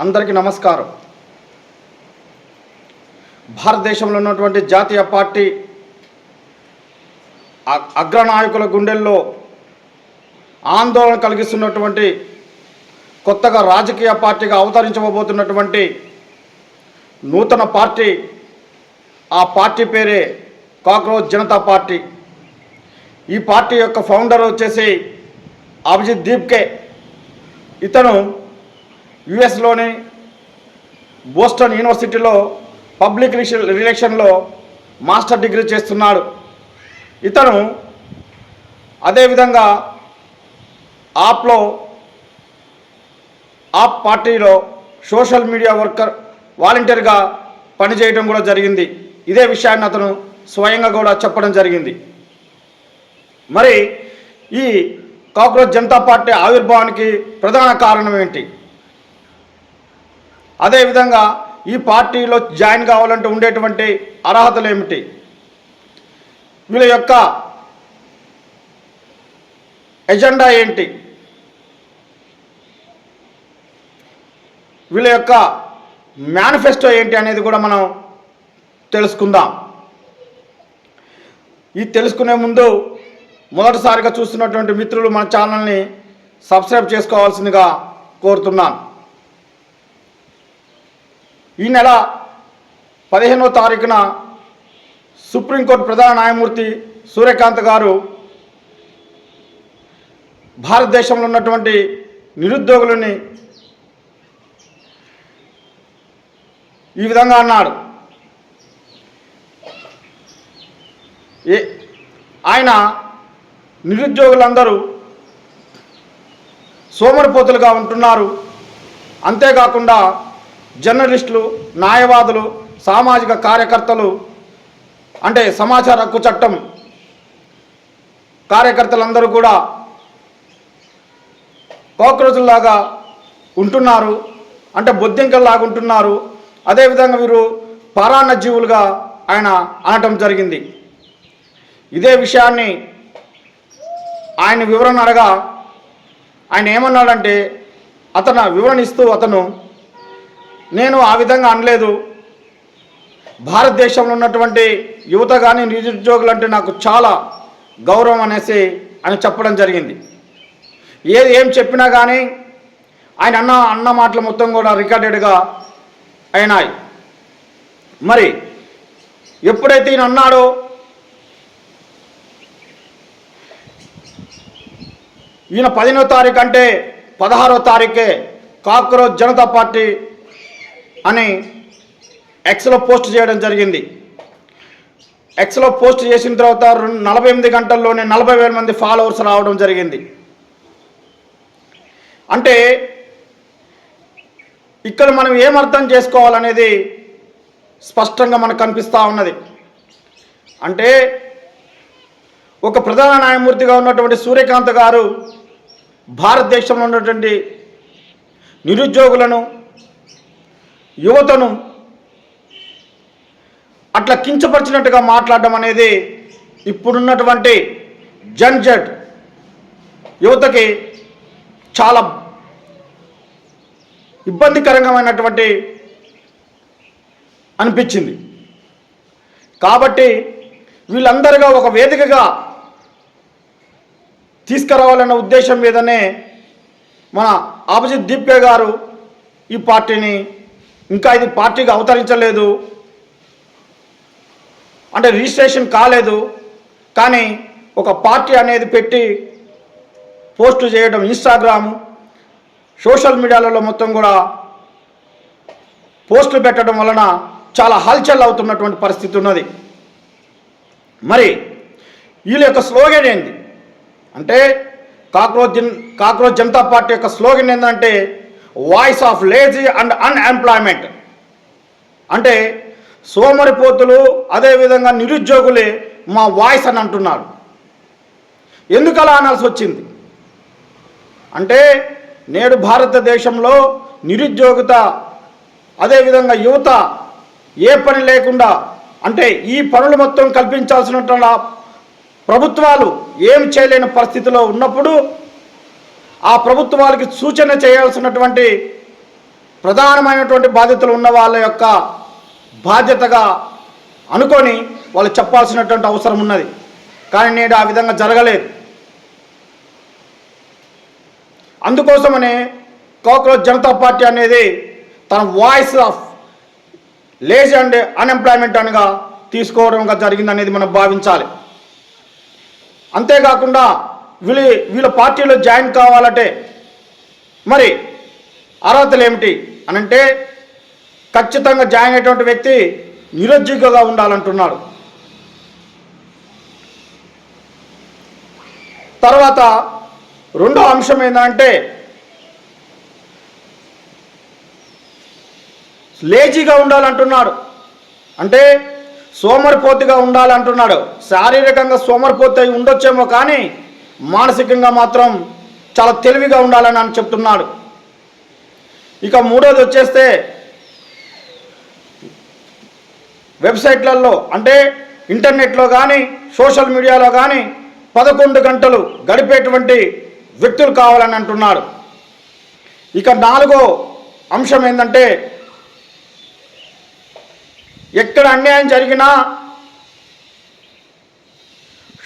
అందరికీ నమస్కారం. భారతదేశంలో ఉన్నటువంటి జాతీయ పార్టీ అగ్రనాయకుల గుండెల్లో ఆందోళన కలిగిస్తున్నటువంటి కొత్తగా రాజకీయ పార్టీగా అవతరించబోతున్నటువంటి నూతన పార్టీ, ఆ పార్టీ పేరే కాక్రోచ్ జనతా పార్టీ. ఈ పార్టీ యొక్క ఫౌండర్ వచ్చేసి అభిజిత్ దీప్కే. ఇతను యుఎస్లోని బోస్టన్ యూనివర్సిటీలో పబ్లిక్ రిలేషన్లో మాస్టర్ డిగ్రీ చేస్తున్నాడు. ఇతను అదేవిధంగా ఆప్ పార్టీలో సోషల్ మీడియా వాలంటీర్గా పనిచేయడం కూడా జరిగింది. ఇదే విషయాన్ని అతను స్వయంగా కూడా చెప్పడం జరిగింది. మరి ఈ కాక్రోచ్ జనతా పార్టీ ఆవిర్భావానికి ప్రధాన కారణం ఏంటి? అదేవిధంగా ఈ పార్టీలో జాయిన్ కావాలంటే ఉండేటువంటి అర్హతలు ఏమిటి? వీళ్ళ యొక్క ఎజెండా ఏంటి? వీళ్ళ యొక్క మేనిఫెస్టో ఏంటి అనేది కూడా మనం తెలుసుకుందాం. ఈ తెలుసుకునే ముందు మొదటిసారిగా చూస్తున్నటువంటి మిత్రులు మన ఛానల్ని సబ్స్క్రైబ్ చేసుకోవాల్సిందిగా కోరుతున్నాను. ఈ నెల 15వ తారీఖున సుప్రీంకోర్టు ప్రధాన న్యాయమూర్తి సూర్యకాంత్ గారు భారతదేశంలో ఉన్నటువంటి నిరుద్యోగులని ఈ విధంగా అన్నాడు. ఆయన నిరుద్యోగులందరూ సోమరిపోతులుగా ఉంటున్నారు, అంతేకాకుండా జర్నలిస్టులు, న్యాయవాదులు, సామాజిక కార్యకర్తలు, అంటే సమాచార హక్కు చట్టం కార్యకర్తలందరూ కూడా కాక్రోచుల్లాగా ఉంటున్నారు, అంటే బొద్దింకల్లాగా ఉంటున్నారు. అదేవిధంగా వీరు పరాన్న జీవులుగా ఆయన అనటం జరిగింది. ఇదే విషయాన్ని ఆయన వివరణ అడగా ఆయన ఏమన్నాడంటే, అతను వివరణ ఇస్తూ నేను ఆ విధంగా అనలేదు, భారతదేశంలో ఉన్నటువంటి యువత కానీ నిరుద్యోగులు అంటే నాకు చాలా గౌరవం అనేసి ఆయన చెప్పడం జరిగింది. ఏం చెప్పినా కానీ ఆయన అన్న మాటలు మొత్తం కూడా రికార్డెడ్గా అయినాయి. మరి ఎప్పుడైతే ఈయన అన్నాడో ఈయన 15వ తారీఖు అంటే 16వ తారీఖే కాక్రోచ్ జనతా పార్టీ అని ఎక్స్లో పోస్ట్ చేయడం జరిగింది. ఎక్స్లో పోస్ట్ చేసిన తర్వాత 48 గంటల్లోనే 40,000 మంది ఫాలోవర్స్ రావడం జరిగింది. అంటే ఇక్కడ మనం ఏమర్థం చేసుకోవాలనేది స్పష్టంగా మనకు కనిపిస్తూ ఉన్నది. అంటే ఒక ప్రధాన న్యాయమూర్తిగా ఉన్నటువంటి సూర్యకాంత్ గారు భారతదేశంలో ఉన్నటువంటి నిరుద్యోగులను, యువతను అట్లా కించపరిచినట్టుగా మాట్లాడడం అనేది ఇప్పుడున్నటువంటి జెట్ యువతకి చాలా ఇబ్బందికరంగామైనటువంటి అనిపించింది. కాబట్టి వీళ్ళందరిగా ఒక వేదికగా తీసుకురావాలన్న ఉద్దేశం మీదనే మన అభిజిత్ దీప్కే గారు ఈ పార్టీని, ఇంకా ఇది పార్టీగా అవతరించలేదు, అంటే రిజిస్ట్రేషన్ కాలేదు, కానీ ఒక పార్టీ అనేది పెట్టి పోస్టు చేయడం, ఇన్స్టాగ్రాము, సోషల్ మీడియాలలో మొత్తం కూడా పోస్టులు పెట్టడం వలన చాలా హల్చల్ అవుతున్నటువంటి పరిస్థితి ఉన్నది. మరి వీళ్ళ యొక్క స్లోగన్ ఏంది అంటే, కాక్రోచ్ జనతా పార్టీ యొక్క స్లోగన్ ఏంటంటే voice of lazy and unemployment. అంటే సోమరిపోతులు, అదేవిధంగా నిరుద్యోగులే మా వాయిస్ అని అంటున్నారు. ఎందుకు అలా అనాల్సి వచ్చింది అంటే, నేడు భారతదేశంలో నిరుద్యోగిత, అదేవిధంగా యువత ఏ పని లేకుండా, అంటే ఈ పనులు మొత్తం కల్పించాల్సిన ప్రభుత్వాలు ఏం చేయలేని పరిస్థితిలో ఉన్నప్పుడు ఆ ప్రభుత్వాలకి సూచన చేయాల్సినటువంటి ప్రధానమైనటువంటి బాధ్యతలు ఉన్న వాళ్ళ యొక్క బాధ్యతగా అనుకొని వాళ్ళు చెప్పాల్సినటువంటి అవసరం ఉన్నది. కానీ నేడు ఆ విధంగా జరగలేదు. అందుకోసమనే కాక్రోచ్ జనతా పార్టీ అనేది తన వాయిస్ ఆఫ్ లేజ్ అండ్ అన్ఎంప్లాయ్మెంట్ అనగా తీసుకోవడంగా జరిగిందనేది మనం భావించాలి. అంతేకాకుండా వీళ్ళ పార్టీలో జాయిన్ కావాలంటే మరి అర్హతలు ఏమిటి అనంటే ఖచ్చితంగా జాయిన్ అయ్యేటువంటి వ్యక్తి నిరుద్యోగిగా ఉండాలంటున్నాడు. తర్వాత రెండో అంశం ఏంటంటే లేజీగా ఉండాలంటున్నాడు. అంటే సోమరిపోతుగా ఉండాలంటున్నాడు. శారీరకంగా సోమరిపోతు అయి ఉండొచ్చేమో కానీ మానసికంగా మాత్రం చాలా తెలివిగా ఉండాలని అని చెప్తున్నాడు. ఇక మూడోది వచ్చేస్తే వెబ్సైట్లలో అంటే ఇంటర్నెట్లో కానీ సోషల్ మీడియాలో కానీ 11 గంటలు గడిపేటువంటి వ్యక్తులు కావాలని అంటున్నాడు. ఇక నాలుగో అంశం ఏంటంటే ఎక్కడ అన్యాయం జరిగినా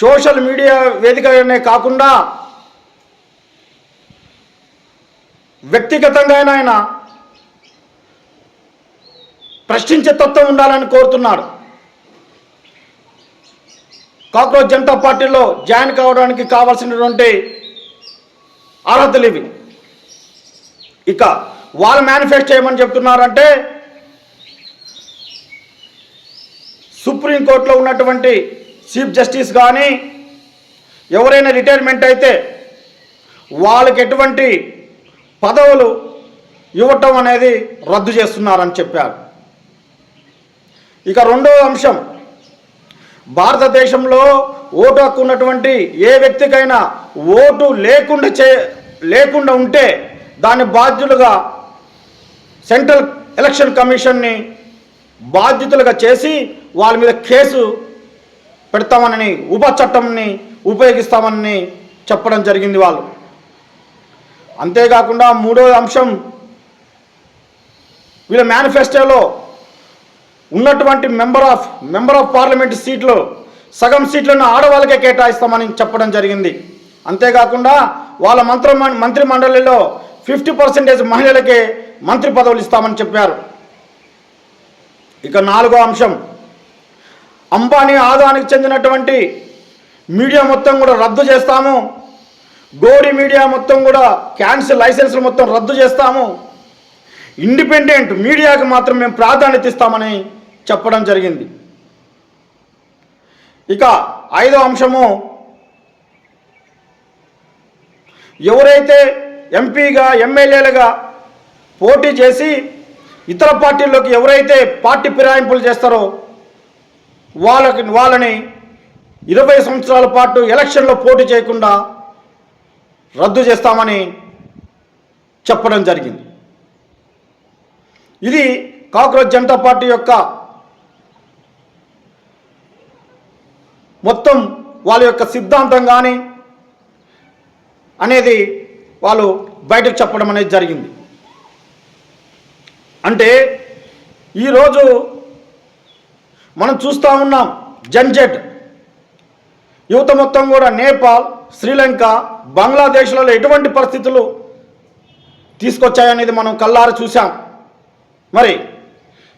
సోషల్ మీడియా వేదికనే కాకుండా వ్యక్తిగతంగా ఆయన ప్రశ్నించే తత్వం ఉండాలని కోరుతున్నాడు. కాక్రోచ్ జనతా పార్టీలో జాయిన్ కావడానికి కావాల్సినటువంటి అర్హతలు ఇవి. ఇక వాళ్ళ మేనిఫెస్టో ఏమని చెప్తున్నారంటే సుప్రీంకోర్టులో ఉన్నటువంటి చీఫ్ జస్టిస్ కానీ ఎవరైనా రిటైర్మెంట్ అయితే వాళ్ళకి ఎటువంటి పదవులు ఇవ్వటం అనేది రద్దు చేస్తున్నారని చెప్పారు. ఇక రెండో అంశం భారతదేశంలో ఓటు హక్కు ఉన్నటువంటి ఏ వ్యక్తికైనా ఓటు లేకుండా ఉంటే దాని బాధ్యులుగా సెంట్రల్ ఎలక్షన్ కమిషన్ని బాధ్యతలుగా చేసి వాళ్ళ మీద కేసు పెడతామని ఉప చట్టంని ఉపయోగిస్తామని చెప్పడం జరిగింది వాళ్ళు. అంతేకాకుండా మూడో అంశం వీళ్ళ మేనిఫెస్టోలో ఉన్నటువంటి మెంబర్ ఆఫ్ పార్లమెంట్ సీట్లు సగం సీట్లను ఆడవాళ్ళకే కేటాయిస్తామని చెప్పడం జరిగింది. అంతేకాకుండా వాళ్ళ మంత్రి మండలిలో 50% మహిళలకే మంత్రి పదవులు ఇస్తామని చెప్పారు. ఇక నాలుగో అంశం అంబానీ ఆదానికి చెందినటువంటి మీడియా మొత్తం కూడా రద్దు చేస్తాము, గోడి మీడియా మొత్తం కూడా క్యాన్సిల్ లైసెన్సులు మొత్తం రద్దు చేస్తాము, ఇండిపెండెంట్ మీడియాకి మాత్రం మేము ప్రాధాన్యత ఇస్తామని చెప్పడం జరిగింది. ఇక ఐదో అంశము ఎవరైతే ఎంపీగా ఎమ్మెల్యేలుగా పోటీ చేసి ఇతర పార్టీల్లోకి ఎవరైతే పార్టీ ఫిరాయింపులు చేస్తారో వాళ్ళని 20 సంవత్సరాల పాటు ఎలక్షన్లో పోటీ చేయకుండా రద్దు చేస్తామని చెప్పడం జరిగింది. ఇది కాక్రోచ్ జనతా పార్టీ యొక్క మొత్తం వాళ్ళ యొక్క సిద్ధాంతం కానీ అనేది వాళ్ళు బయటకు చెప్పడం అనేది జరిగింది. అంటే ఈరోజు మనం చూస్తూ ఉన్నాం జంజెట్ యువత మొత్తం కూడా నేపాల్, శ్రీలంక, బంగ్లాదేశ్లలో ఎటువంటి పరిస్థితులు తీసుకొచ్చాయనేది మనం కళ్ళారా చూసాం. మరి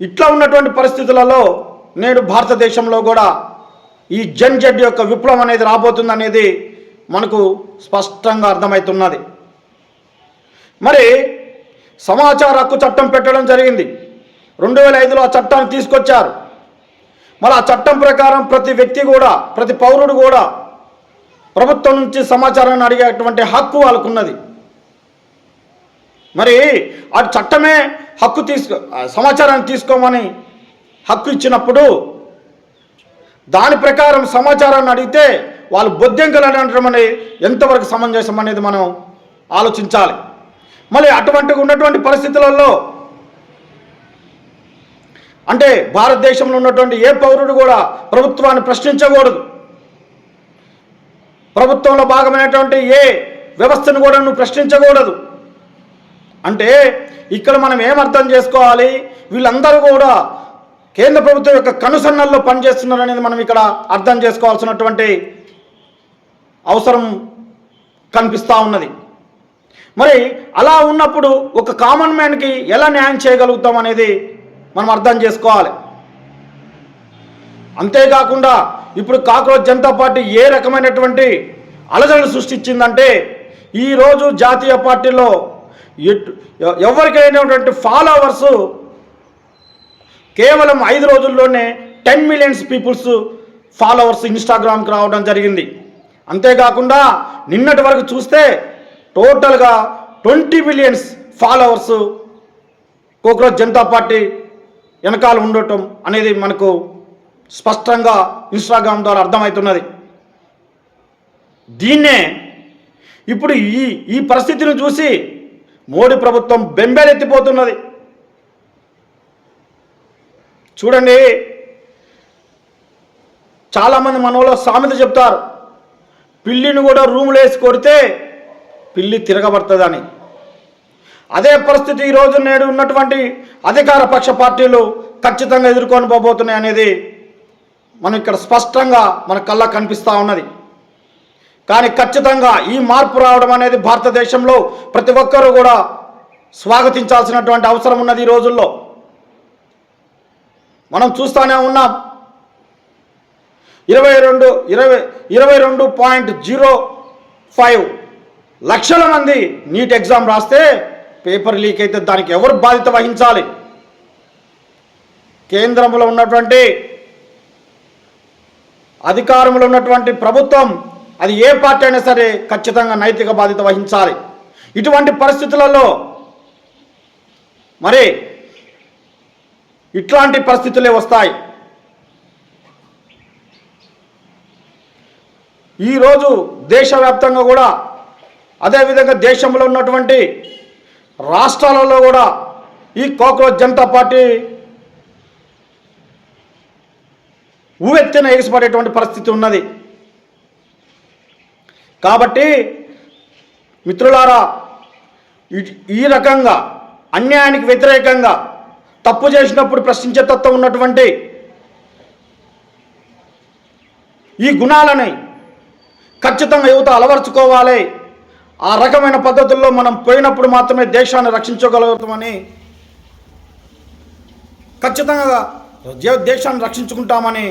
ఇట్లా ఉన్నటువంటి పరిస్థితులలో నేడు భారతదేశంలో కూడా ఈ జంజెట్ యొక్క విప్లవం అనేది రాబోతుందనేది మనకు స్పష్టంగా అర్థమవుతున్నది. మరి సమాచార హక్కు చట్టం పెట్టడం జరిగింది. 2005లో ఆ చట్టాన్ని తీసుకొచ్చారు. మరి ఆ చట్టం ప్రకారం ప్రతి వ్యక్తి కూడా ప్రతి పౌరుడు కూడా ప్రభుత్వం నుంచి సమాచారాన్ని అడిగేటువంటి హక్కు వాళ్ళకున్నది. మరి ఆ చట్టమే సమాచారాన్ని తీసుకోమని హక్కు ఇచ్చినప్పుడు దాని ప్రకారం సమాచారాన్ని అడిగితే వాళ్ళు బొద్దింకలు అనడం అనేది ఎంతవరకు సమంజసం అనేది మనం ఆలోచించాలి. మళ్ళీ అటువంటి ఉన్నటువంటి పరిస్థితులలో అంటే భారతదేశంలో ఉన్నటువంటి ఏ పౌరుడు కూడా ప్రభుత్వాన్ని ప్రశ్నించకూడదు. ప్రభుత్వంలో భాగమైనటువంటి ఏ వ్యవస్థను కూడా నువ్వు ప్రశ్నించకూడదు. అంటే ఇక్కడ మనం ఏం అర్థం చేసుకోవాలి, వీళ్ళందరూ కూడా కేంద్ర ప్రభుత్వం యొక్క కనుసన్నల్లో పనిచేస్తున్నారు అనేది మనం ఇక్కడ అర్థం చేసుకోవాల్సినటువంటి అవసరం కనిపిస్తూ ఉన్నది. మరి అలా ఉన్నప్పుడు ఒక కామన్ మ్యాన్కి ఎలా న్యాయం చేయగలుగుతాం అనేది మనం అర్థం చేసుకోవాలి. అంతేకాకుండా ఇప్పుడు కాక్రోచ్ జనతా పార్టీ ఏ రకమైనటువంటి అలజడులు సృష్టించిందంటే, ఈరోజు జాతీయ పార్టీలో ఎవరికైనటువంటి ఫాలోవర్స్ కేవలం 5 రోజుల్లోనే 10 మిలియన్స్ పీపుల్స్ ఫాలోవర్స్ ఇన్స్టాగ్రామ్కి రావడం జరిగింది. అంతేకాకుండా నిన్నటి వరకు చూస్తే టోటల్గా 20 millions followers cockroach Janata party వెనకాల ఉండటం అనేది మనకు స్పష్టంగా ఇన్స్టాగ్రామ్ ద్వారా అర్థమవుతున్నది. దీన్నే ఇప్పుడు ఈ పరిస్థితిని చూసి మోడీ ప్రభుత్వం బెంబేలెత్తిపోతున్నది. చూడండి, చాలామంది మనలో సామెత చెప్తారు, పిల్లిని కూడా రూములో వేసి కొడితే పిల్లి తిరగబడుతుందని. అదే పరిస్థితి ఈరోజు నేడు ఉన్నటువంటి అధికార పక్ష పార్టీలు ఖచ్చితంగా ఎదుర్కొని పోబోతున్నాయి అనేది మనం ఇక్కడ స్పష్టంగా మన కళ్ళకు కనిపిస్తూ ఉన్నది. కానీ ఖచ్చితంగా ఈ మార్పు రావడం అనేది భారతదేశంలో ప్రతి ఒక్కరూ కూడా స్వాగతించాల్సినటువంటి అవసరం ఉన్నది. ఈ రోజుల్లో మనం చూస్తూనే ఉన్నాం, 22.05 లక్షల మంది నీట్ ఎగ్జామ్ రాస్తే పేపర్ లీక్ అయితే దానికి ఎవరు బాధ్యత వహించాలి? కేంద్రంలో ఉన్నటువంటి అధికారంలో ఉన్నటువంటి ప్రభుత్వం, అది ఏ పార్టీ అయినా సరే ఖచ్చితంగా నైతిక బాధ్యత వహించాలి. ఇటువంటి పరిస్థితులలో మరి ఇట్లాంటి పరిస్థితులే వస్తాయి. ఈరోజు దేశవ్యాప్తంగా కూడా, అదేవిధంగా దేశంలో ఉన్నటువంటి రాష్ట్రాలలో కూడా ఈ కాక్రోచ్ జనతా పార్టీ ఊవెత్తిన ఎగిసిపడేటువంటి పరిస్థితి ఉన్నది. కాబట్టి మిత్రులారా, ఈ రకంగా అన్యాయానికి వ్యతిరేకంగా తప్పు చేసినప్పుడు ప్రశ్నించే తత్వం ఉన్నటువంటి ఈ గుణాలని ఖచ్చితంగా యువత అలవర్చుకోవాలి. ఆ రకమైన పద్ధతుల్లో మనం పోయినప్పుడు మాత్రమే దేశాన్ని రక్షించగలుగుతామని, ఖచ్చితంగా దేశాన్ని రక్షించుకుంటామని